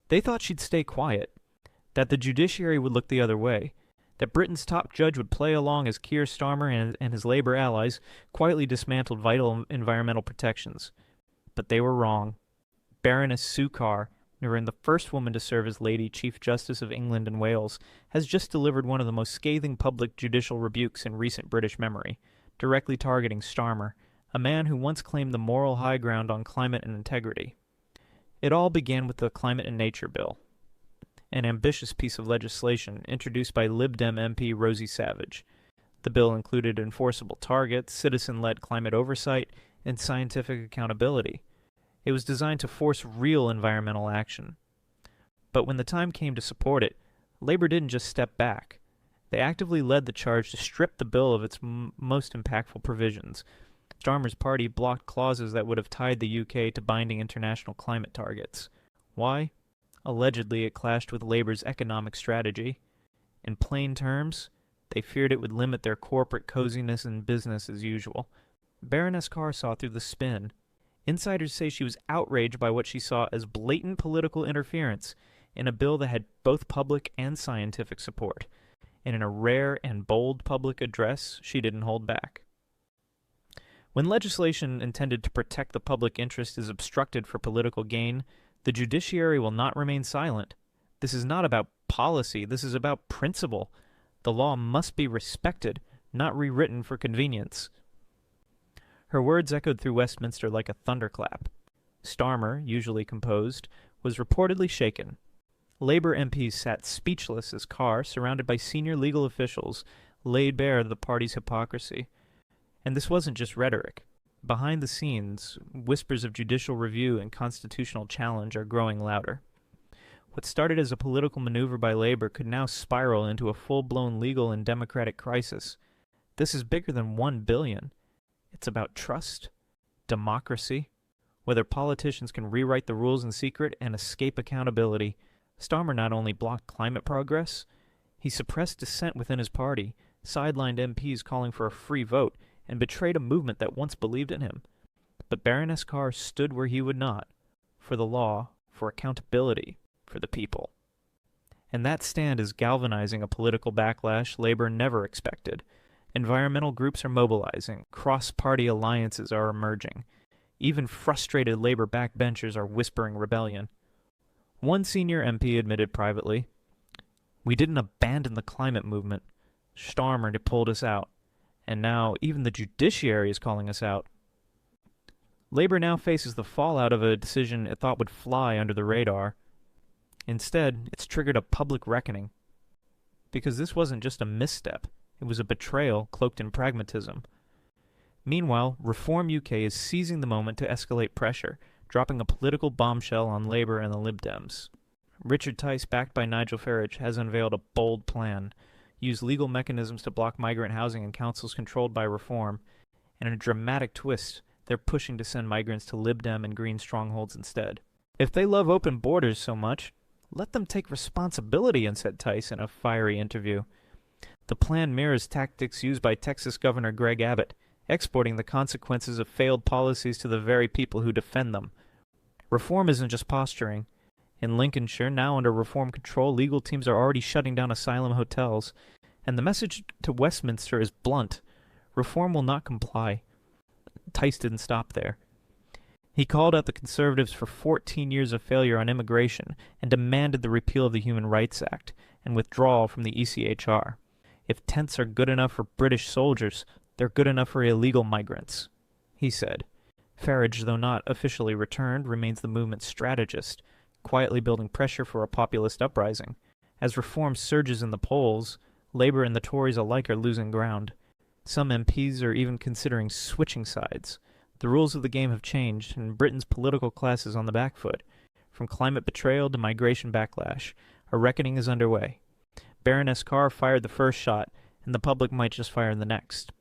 They thought she'd stay quiet, that the judiciary would look the other way, that Britain's top judge would play along as Keir Starmer and his Labour allies quietly dismantled vital environmental protections. But they were wrong. Baroness Sue Carr, the first woman to serve as Lady Chief Justice of England and Wales, has just delivered one of the most scathing public judicial rebukes in recent British memory, directly targeting Starmer, a man who once claimed the moral high ground on climate and integrity. It all began with the Climate and Nature Bill, an ambitious piece of legislation introduced by Lib Dem MP Rosie Savage. The bill included enforceable targets, citizen-led climate oversight, and scientific accountability. It was designed to force real environmental action. But when the time came to support it, Labour didn't just step back. They actively led the charge to strip the bill of its most impactful provisions. Starmer's party blocked clauses that would have tied the UK to binding international climate targets. Why? Allegedly, it clashed with Labour's economic strategy. In plain terms, they feared it would limit their corporate coziness and business as usual. Baroness Carr saw through the spin. Insiders say she was outraged by what she saw as blatant political interference in a bill that had both public and scientific support. And in a rare and bold public address, she didn't hold back. When legislation intended to protect the public interest is obstructed for political gain, the judiciary will not remain silent. This is not about policy, this is about principle. The law must be respected, not rewritten for convenience. Her words echoed through Westminster like a thunderclap. Starmer, usually composed, was reportedly shaken. Labour MPs sat speechless as Carr, surrounded by senior legal officials, laid bare the party's hypocrisy. And this wasn't just rhetoric. Behind the scenes, whispers of judicial review and constitutional challenge are growing louder. What started as a political maneuver by Labour could now spiral into a full-blown legal and democratic crisis. This is bigger than $1 billion. It's about trust, democracy, whether politicians can rewrite the rules in secret and escape accountability. Starmer not only blocked climate progress, he suppressed dissent within his party, sidelined MPs calling for a free vote, and betrayed a movement that once believed in him. But Baroness Carr stood where he would not, for the law, for accountability, for the people. And that stand is galvanizing a political backlash Labour never expected. Environmental groups are mobilizing, cross-party alliances are emerging. Even frustrated Labour backbenchers are whispering rebellion. One senior MP admitted privately, "We didn't abandon the climate movement. Starmer pulled us out. And now even the judiciary is calling us out." Labour now faces the fallout of a decision it thought would fly under the radar. Instead, it's triggered a public reckoning. Because this wasn't just a misstep. It was a betrayal cloaked in pragmatism. Meanwhile, Reform UK is seizing the moment to escalate pressure, dropping a political bombshell on Labour and the Lib Dems. Richard Tice, backed by Nigel Farage, has unveiled a bold plan. Use legal mechanisms to block migrant housing in councils controlled by Reform, and in a dramatic twist, they're pushing to send migrants to Lib Dem and Green strongholds instead. If they love open borders so much, let them take responsibility, said Tice in a fiery interview. The plan mirrors tactics used by Texas Governor Greg Abbott, exporting the consequences of failed policies to the very people who defend them. Reform isn't just posturing. In Lincolnshire, now under Reform control, legal teams are already shutting down asylum hotels, and the message to Westminster is blunt. Reform will not comply. Tice didn't stop there. He called out the Conservatives for 14 years of failure on immigration and demanded the repeal of the Human Rights Act and withdrawal from the ECHR. If tents are good enough for British soldiers, they're good enough for illegal migrants, he said. Farage, though not officially returned, remains the movement's strategist, quietly building pressure for a populist uprising. As Reform surges in the polls, Labour and the Tories alike are losing ground. Some MPs are even considering switching sides. The rules of the game have changed, and Britain's political class is on the back foot. From climate betrayal to migration backlash, a reckoning is underway. Baroness Carr fired the first shot, and the public might just fire the next.